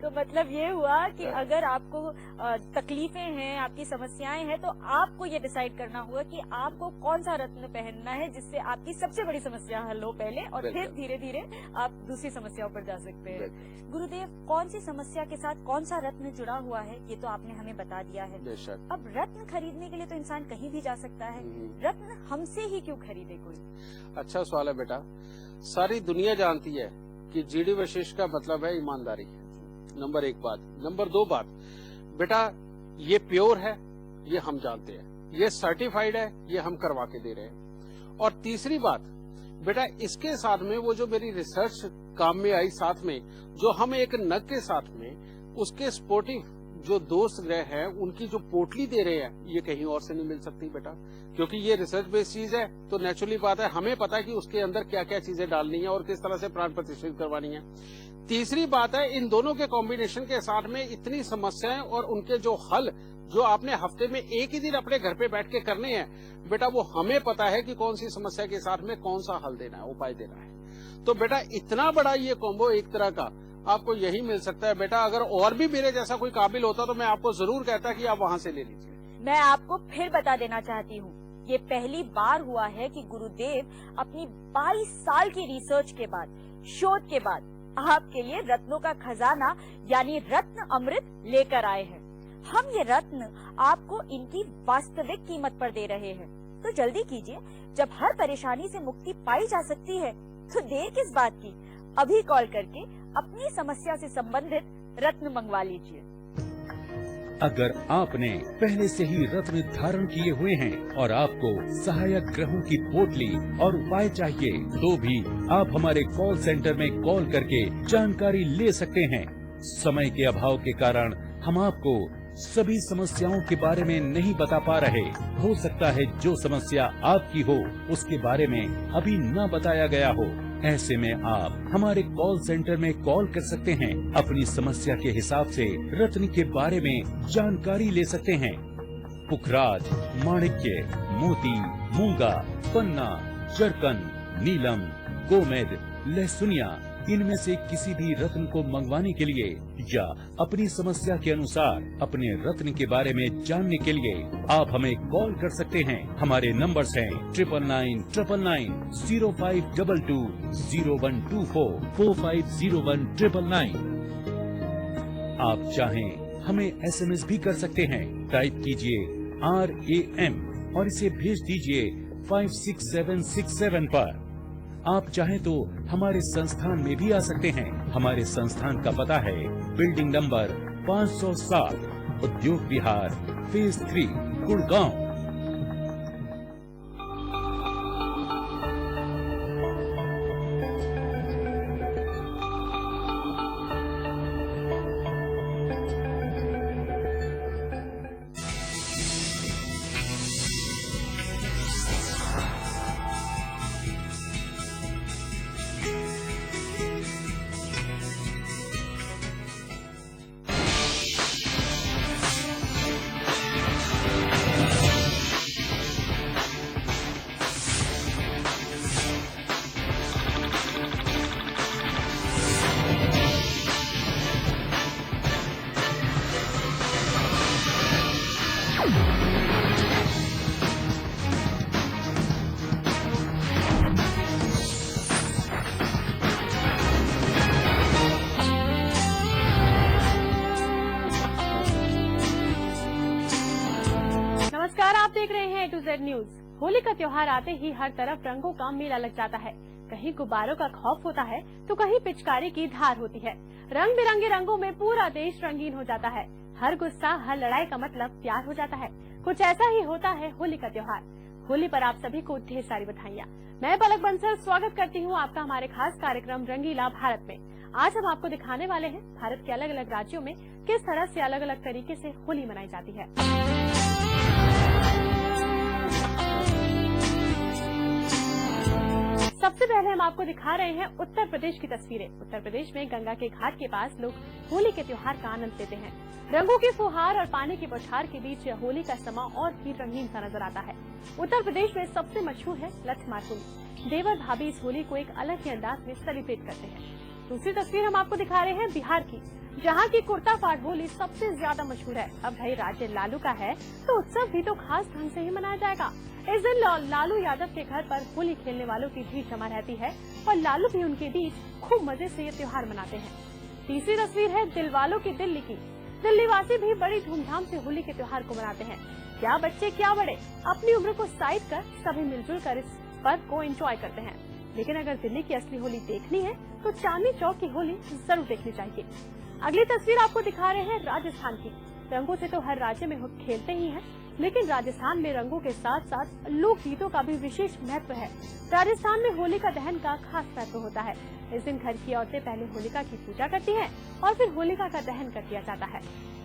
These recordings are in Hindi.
तो मतलब ये हुआ कि अगर आपको तकलीफें हैं, आपकी समस्याएं हैं, तो आपको ये डिसाइड करना होगा कि आपको कौन सा रत्न पहनना है जिससे आपकी सबसे बड़ी समस्या हल हो पहले, और फिर धीरे धीरे आप दूसरी समस्याओं पर जा सकते हैं। गुरुदेव, कौन सी समस्या के साथ कौन सा रत्न जुड़ा हुआ है ये तो आपने हमें बता दिया है। अब रत्न खरीदने के लिए तो इंसान कहीं भी जा सकता है, रत्न हमसे ही क्यों खरीदे कोई? अच्छा सवाल है बेटा। सारी दुनिया जानती है कि जीडी वशिष्ठ का मतलब है ईमानदारी, नंबर 1 बात। नंबर 2 बात, बेटा ये प्योर है, ये हम जानते हैं, ये सर्टिफाइड है, ये हम करवा के दे रहे हैं। और तीसरी बात बेटा, इसके साथ में वो जो मेरी रिसर्च काम में आई, साथ में जो हम एक नग के साथ में उसके स्पोर्टिव जो दोस्त ग्रह हैं उनकी जो पोटली दे रहे हैं, ये कहीं और से नहीं मिल सकती बेटा, क्योंकि ये रिसर्च बेस्ड चीज है। तो नेचुरली बात है, हमें पता है कि उसके अंदर क्या क्या चीजें डालनी है और किस तरह से प्राण प्रतिष्ठित करवानी है। तीसरी बात है, इन दोनों के कॉम्बिनेशन के साथ में इतनी समस्याएं और उनके जो हल जो आपने हफ्ते में एक ही दिन अपने घर पे बैठ के करने हैं बेटा, वो हमें पता है कि कौन सी समस्या के साथ में कौन सा हल देना है, उपाय देना है। तो बेटा इतना बड़ा ये कॉम्बो एक तरह का आपको यही मिल सकता है बेटा। अगर और भी मेरे जैसा कोई काबिल होता तो मैं आपको जरूर कहता कि आप वहाँ से ले लीजिए। मैं आपको फिर बता देना चाहती हूँ, ये पहली बार हुआ है कि गुरुदेव अपनी 22 साल की रिसर्च के बाद, शोध के बाद आपके लिए रत्नों का खजाना यानी रत्न अमृत लेकर आए हैं। हम ये रत्न आपको इनकी वास्तविक कीमत पर दे रहे हैं, तो जल्दी कीजिए। जब हर परेशानी से मुक्ति पाई जा सकती है तो देर किस बात की? अभी कॉल करके अपनी समस्या से संबंधित रत्न मंगवा लीजिए। अगर आपने पहले से ही रत्न धारण किए हुए हैं और आपको सहायक ग्रहों की पोटली और उपाय चाहिए, तो भी आप हमारे कॉल सेंटर में कॉल करके जानकारी ले सकते हैं। समय के अभाव के कारण हम आपको सभी समस्याओं के बारे में नहीं बता पा रहे। हो सकता है जो समस्या आपकी हो उसके बारे में अभी न बताया गया हो। ऐसे में आप हमारे कॉल सेंटर में कॉल कर सकते हैं, अपनी समस्या के हिसाब से रत्न के बारे में जानकारी ले सकते हैं। पुखराज, माणिक्य, मोती, मूंगा, पन्ना, जरकन, नीलम, गोमेद, लहसुनिया, इनमें से किसी भी रत्न को मंगवाने के लिए या अपनी समस्या के अनुसार अपने रत्न के बारे में जानने के लिए आप हमें कॉल कर सकते हैं। हमारे नंबर्स हैं 999999 0522 0124 4501 आप चाहें हमें SMS भी कर सकते हैं। टाइप कीजिए RAM और इसे भेज दीजिए 56767 पर। आप चाहें तो हमारे संस्थान में भी आ सकते हैं। हमारे संस्थान का पता है बिल्डिंग नंबर 507, उद्योग विहार, फेज 3, गुड़गांव। आप देख रहे हैं A to Z news. Holi का त्योहार आते ही हर तरफ रंगों का मेला लग जाता है। कहीं गुब्बारों का खौफ होता है तो कहीं पिचकारी की धार होती है। रंग बिरंगे रंगों में पूरा देश रंगीन हो जाता है। हर गुस्सा, हर लड़ाई का मतलब प्यार हो जाता है। कुछ ऐसा ही होता है होली का त्योहार। होली पर आप सभी को ढेर सारी बधाइयाँ। मैं पलक बंसल स्वागत करती हूँ आपका हमारे खास कार्यक्रम रंगीला भारत में। आज हम आपको दिखाने वाले हैं भारत के अलग अलग राज्यों में किस तरह से अलग अलग तरीके से होली मनाई जाती है। सबसे पहले हम आपको दिखा रहे हैं उत्तर प्रदेश की तस्वीरें। उत्तर प्रदेश में गंगा के घाट के पास लोग होली के त्योहार का आनंद लेते हैं। रंगों की फुहार और पानी की बौछार के बीच होली का समा और भी रंगीन सा नजर आता है। उत्तर प्रदेश में सबसे मशहूर है लठ मार होली। देवर भाभी इस होली को एक अलग ही अंदाज में सेलिब्रेट करते हैं। दूसरी तस्वीर हम आपको दिखा रहे हैं बिहार की, जहां की कुर्ता फाड़ होली सबसे ज्यादा मशहूर है। अब भाई राज्य लालू का है तो उत्सव भी तो खास ढंग से ही मनाया जाएगा। इस दिन लालू यादव के घर पर होली खेलने वालों की भीड़ जमा रहती है और लालू भी उनके बीच खूब मजे से ये त्योहार मनाते हैं। तीसरी तस्वीर है दिलवालों की दिल्ली की। दिल्ली वासी भी बड़ी धूमधाम से होली के त्योहार को मनाते हैं। क्या बच्चे क्या बड़े, अपनी उम्र को साइड कर सभी मिलजुल कर इस पर्व को एंजॉय करते हैं। लेकिन अगर दिल्ली की असली होली देखनी है तो चांदनी चौक की होली जरूर देखनी चाहिए। अगली तस्वीर आपको दिखा रहे हैं राजस्थान की। रंगों से तो हर राज्य में खेलते ही हैं, लेकिन राजस्थान में रंगों के साथ साथ लोक गीतों का भी विशेष महत्व है। राजस्थान में होलिका दहन का खास महत्व होता है। इस दिन घर की औरतें पहले होलिका की पूजा करती हैं और फिर होलिका का दहन कर दिया जाता है।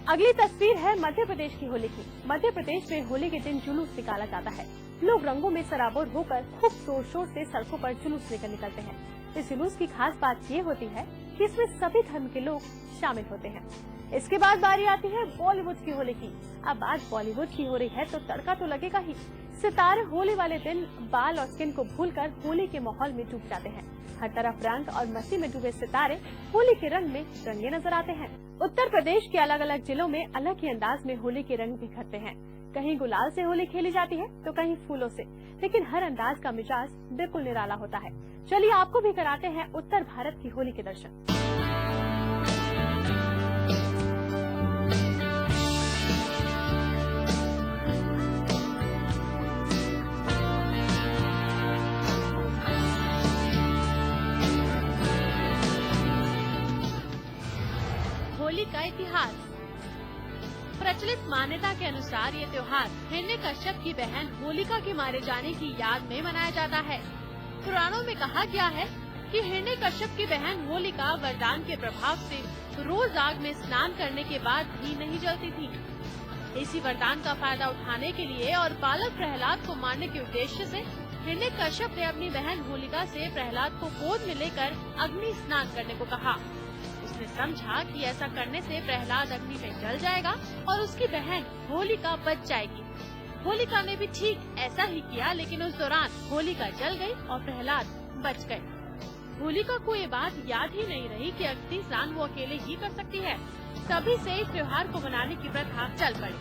अगली तस्वीर है मध्य प्रदेश की होली की। मध्य प्रदेश में होली के दिन जुलूस निकाला जाता है। लोग रंगों में सराबोर होकर खूब जोर शोर से सड़कों पर जुलूस लेकर निकलते हैं। इस जुलूस की खास बात ये होती है कि इसमें सभी धर्म के लोग शामिल होते हैं। इसके बाद बारी आती है बॉलीवुड की होली की। अब आज बॉलीवुड की हो रही है तो तड़का तो लगेगा ही। सितारे होली वाले दिन बाल और स्किन को भूलकर होली के माहौल में डूब जाते हैं। हर तरफ रंग और मस्ती में डूबे सितारे होली के रंग में रंगे नजर आते हैं। उत्तर प्रदेश के अलग अलग जिलों में अलग ही अंदाज में होली के रंग बिखरते हैं। कहीं गुलाल से होली खेली जाती है तो कहीं फूलों से, लेकिन हर अंदाज का मिजाज बिल्कुल निराला होता है। चलिए आपको भी कराते हैं उत्तर भारत की होली के दर्शन। होली का इतिहास। प्रचलित मान्यता के अनुसार ये त्योहार हिरण्यकश्यप की बहन होलिका के मारे जाने की याद में मनाया जाता है। पुराणों में कहा गया है कि हिरण्यकश्यप की बहन होलिका वरदान के प्रभाव से रोज आग में स्नान करने के बाद भी नहीं जलती थी। इसी वरदान का फायदा उठाने के लिए और बालक प्रहलाद को मारने के उद्देश्य से हिरण्यकश्यप ने अपनी बहन होलिका से प्रहलाद को गोद में लेकर अग्नि स्नान करने को कहा। उसने समझा कि ऐसा करने से प्रहलाद अग्नि में जल जाएगा और उसकी बहन होलिका बच जाएगी। होलिका ने भी ठीक ऐसा ही किया, लेकिन उस दौरान होलिका जल गई और प्रहलाद बच गए। होलिका को ये बात याद ही नहीं रही कि अग्नि स्नान वो अकेले ही कर सकती है। तभी से इस त्योहार को मनाने की प्रथा चल पड़ी।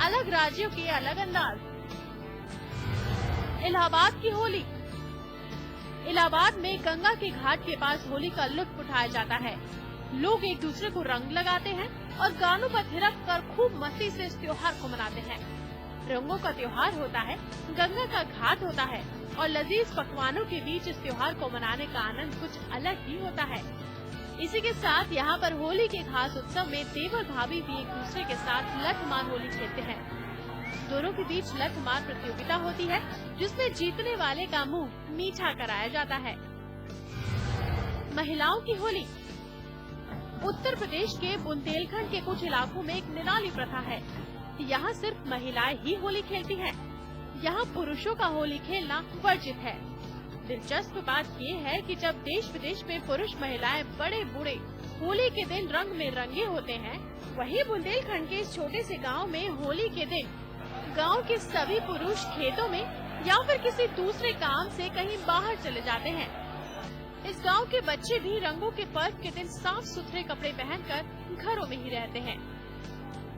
अलग राज्यों के अलग अंदाज। इलाहाबाद की होली। इलाहाबाद में गंगा के घाट के पास होली का लुत्फ उठाया जाता है। लोग एक दूसरे को रंग लगाते हैं और गानों पर थिरक कर खूब मस्ती से इस त्योहार को मनाते हैं। रंगों का त्योहार होता है, गंगा का घाट होता है और लजीज पकवानों के बीच इस त्योहार को मनाने का आनंद कुछ अलग ही होता है। इसी के साथ यहाँ पर होली के खास उत्सव में देवर भाभी भी एक दूसरे के साथ लठ-मार होली खेलते हैं। दोनों के बीच लठ-मार प्रतियोगिता होती है, जिसमें जीतने वाले का मुंह मीठा कराया जाता है। महिलाओं की होली। उत्तर प्रदेश के बुंदेलखंड के कुछ इलाकों में एक निराली प्रथा है। यहाँ सिर्फ महिलाएं ही होली खेलती हैं। यहाँ पुरुषों का होली खेलना वर्जित है। दिलचस्प बात ये है कि जब देश विदेश में पुरुष महिलाएं बड़े बूढ़े होली के दिन रंग में रंगे होते हैं, वहीं बुंदेलखंड के इस छोटे से गांव में होली के दिन गांव के सभी पुरुष खेतों में या फिर किसी दूसरे काम से कहीं बाहर चले जाते हैं। इस गांव के बच्चे भी रंगों के पर्व के दिन साफ सुथरे कपड़े पहनकर घरों में ही रहते हैं।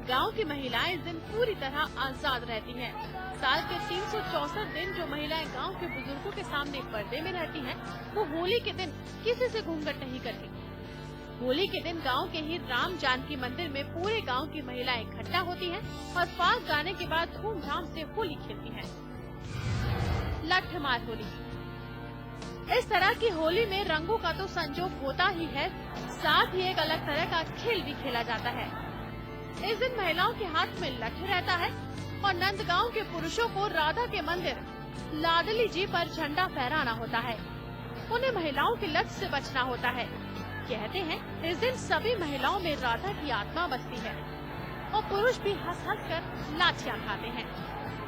गांव की महिलाएं इस दिन पूरी तरह आजाद रहती हैं। साल के 364 दिन जो महिलाएं गांव के बुजुर्गों के सामने पर्दे में रहती हैं, वो होली के दिन किसी से घूंघट नहीं करती। होली के दिन गांव के ही राम जानकी मंदिर में पूरे गांव की महिलाएं इकट्ठा होती हैं और फाग गाने के बाद धूमधाम से होली खेलती हैं। लठ-मार होली। इस तरह की होली में रंगों का तो संजोग होता ही है, साथ ही एक अलग तरह का खेल भी खेला जाता है। इस दिन महिलाओं के हाथ में लठ रहता है और नंदगांव के पुरुषों को राधा के मंदिर लाडली जी पर झंडा फहराना होता है। उन्हें महिलाओं की लठ से बचना होता है। कहते हैं इस दिन सभी महिलाओं में राधा की आत्मा बसती है और पुरुष भी हंस हंस कर लाठियां खाते हैं।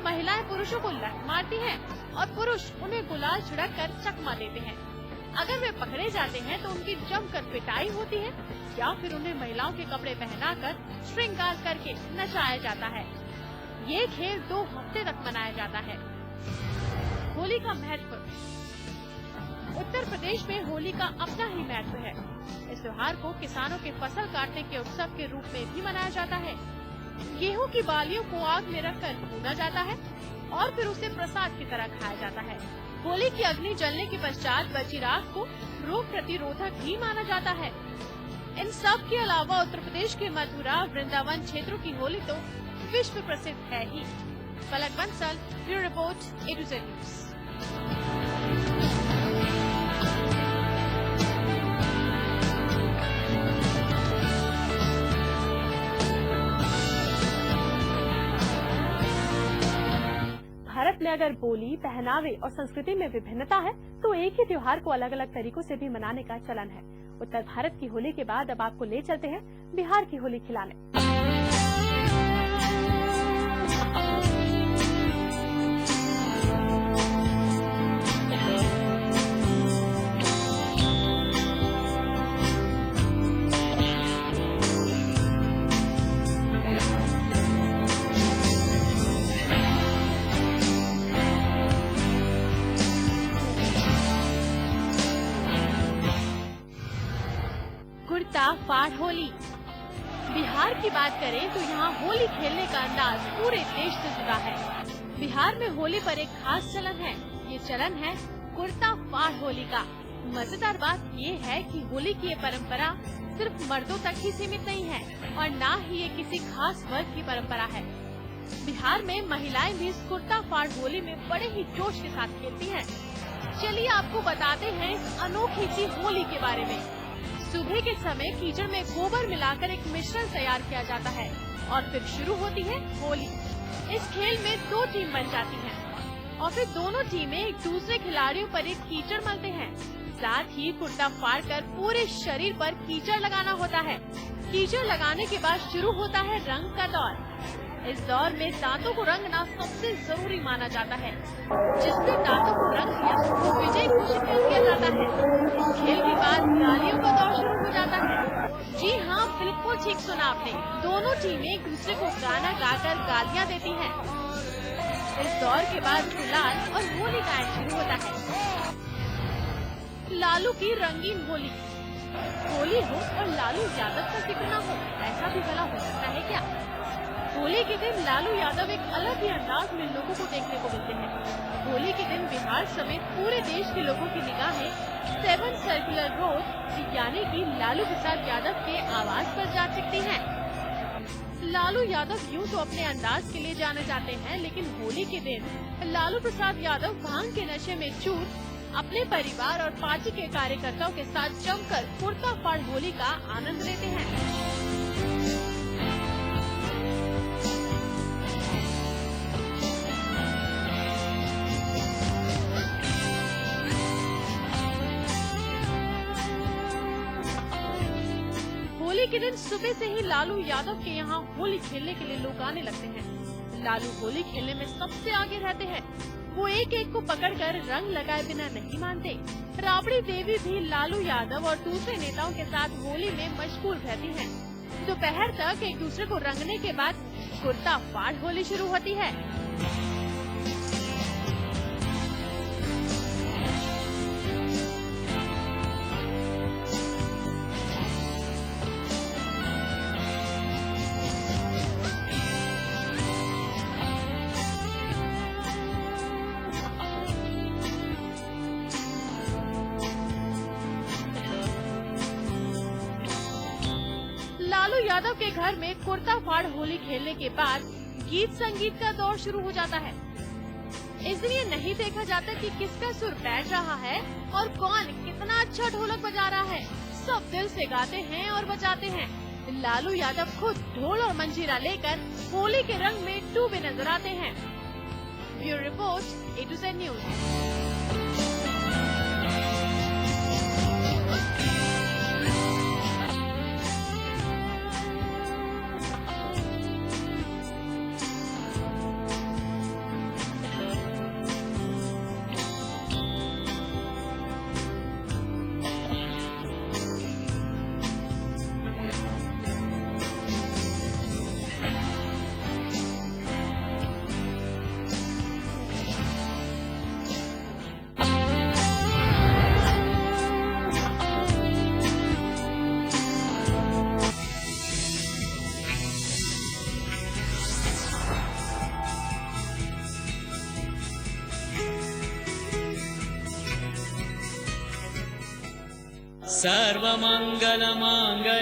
महिलाएं पुरुषों को लठ मारती हैं और पुरुष उन्हें गुलाल छिड़क कर चकमा देते हैं। अगर वे पकड़े जाते हैं तो उनकी जमकर पिटाई होती है या फिर उन्हें महिलाओं के कपड़े पहनाकर श्रृंगार करके नचाया जाता है। ये खेल 2 हफ्ते तक मनाया जाता है। होली का महत्व। उत्तर प्रदेश में होली का अपना ही महत्व है। इस त्योहार को किसानों के फसल काटने के उत्सव के रूप में भी मनाया जाता है। गेहूं की बालियों को आग में रखकर भूना जाता है और फिर उसे प्रसाद की तरह खाया जाता है। होली की अग्नि जलने के पश्चात बची राख को रोग प्रतिरोधक भी माना जाता है। इन सब के अलावा उत्तर प्रदेश के मथुरा, वृंदावन क्षेत्रों की होली तो विश्व प्रसिद्ध है ही। Palak Bansal, bureau report, A to Z news. Bharat में अगर बोली, पहनावे और संस्कृति में विभिन्नता है तो एक ही त्योहार को अलग अलग तरीकों से भी मनाने का चलन है। उत्तर भारत की होली के बाद अब आपको ले चलते हैं बिहार की होली खिलाने। कुर्ता फाड़ होली। बिहार की बात करें तो यहाँ होली खेलने का अंदाज पूरे देश से जुड़ा है। बिहार में होली पर एक खास चलन है। ये चलन है कुर्ता फाड़ होली का। मजेदार बात ये है कि होली की ये परंपरा सिर्फ मर्दों तक ही सीमित नहीं है और न ही ये किसी खास वर्ग की परंपरा है। बिहार में महिलाएं भी इस कुर्ता फाड़ होली में बड़े ही जोश के साथ खेलती हैं। चलिए आपको बताते हैं इस अनोखी सी होली के बारे में। सुबह के समय कीचड़ में गोबर मिलाकर एक मिश्रण तैयार किया जाता है और फिर शुरू होती है होली। इस खेल में 2 टीम बन जाती हैं और फिर दोनों टीमें एक दूसरे खिलाड़ियों पर एक कीचड़ मलते हैं। साथ ही कुर्ता फाड़ कर पूरे शरीर पर कीचड़ लगाना होता है। कीचड़ लगाने के बाद शुरू होता है रंग का दौर। इस दौर में दांतों को रंगना सबसे जरूरी माना जाता है। जिसने दांतों को रंग दिया वो विजय घोषित कर दिया जाता है। इस खेल के बाद गालियों का दौर शुरू हो जाता है। जी हाँ, बिल्कुल ठीक सुना आपने। दोनों टीमें एक दूसरे को गाना गाकर गालियाँ देती हैं। इस दौर के बाद गुलाल और होली गायन शुरू होता है। लालू की रंगीन होली। होली हो और लालू यादव का जिक्र न हो, ऐसा भी भला हो सकता है क्या? होली के दिन लालू यादव एक अलग ही अंदाज में लोगों को देखने को मिलते हैं। होली के दिन बिहार समेत पूरे देश के लोगों की निगाहें 7 सर्कुलर रोड यानी कि लालू प्रसाद यादव के आवास पर जा टिकती हैं। लालू यादव यूं तो अपने अंदाज के लिए जाने जाते हैं, लेकिन होली के दिन लालू प्रसाद यादव भांग के नशे में चूर अपने परिवार और पार्टी के कार्यकर्ताओं के साथ जमकर कुर्ता फाड़ होली का आनंद लेते हैं। होली के दिन सुबह से ही लालू यादव के यहाँ होली खेलने के लिए लोग आने लगते हैं। लालू होली खेलने में सबसे आगे रहते हैं। वो एक एक को पकड़कर रंग लगाए बिना नहीं मानते। राबड़ी देवी भी लालू यादव और दूसरे नेताओं के साथ होली में मशगूल रहती हैं। दोपहर तक एक दूसरे को रंगने के बाद कुर्ता फाड़ होली शुरू होती है। लालू यादव के घर में कुर्ता फाड़ होली खेलने के बाद गीत संगीत का दौर शुरू हो जाता है। इस दिन ये नहीं देखा जाता कि किसका सुर बैठ रहा है और कौन कितना अच्छा ढोलक बजा रहा है। सब दिल से गाते हैं और बजाते हैं। लालू यादव खुद ढोल और मंजीरा लेकर होली के रंग में डूबे नजर आते हैं। Bureau report, A to Z news. सर्वमंगल मांगल्ये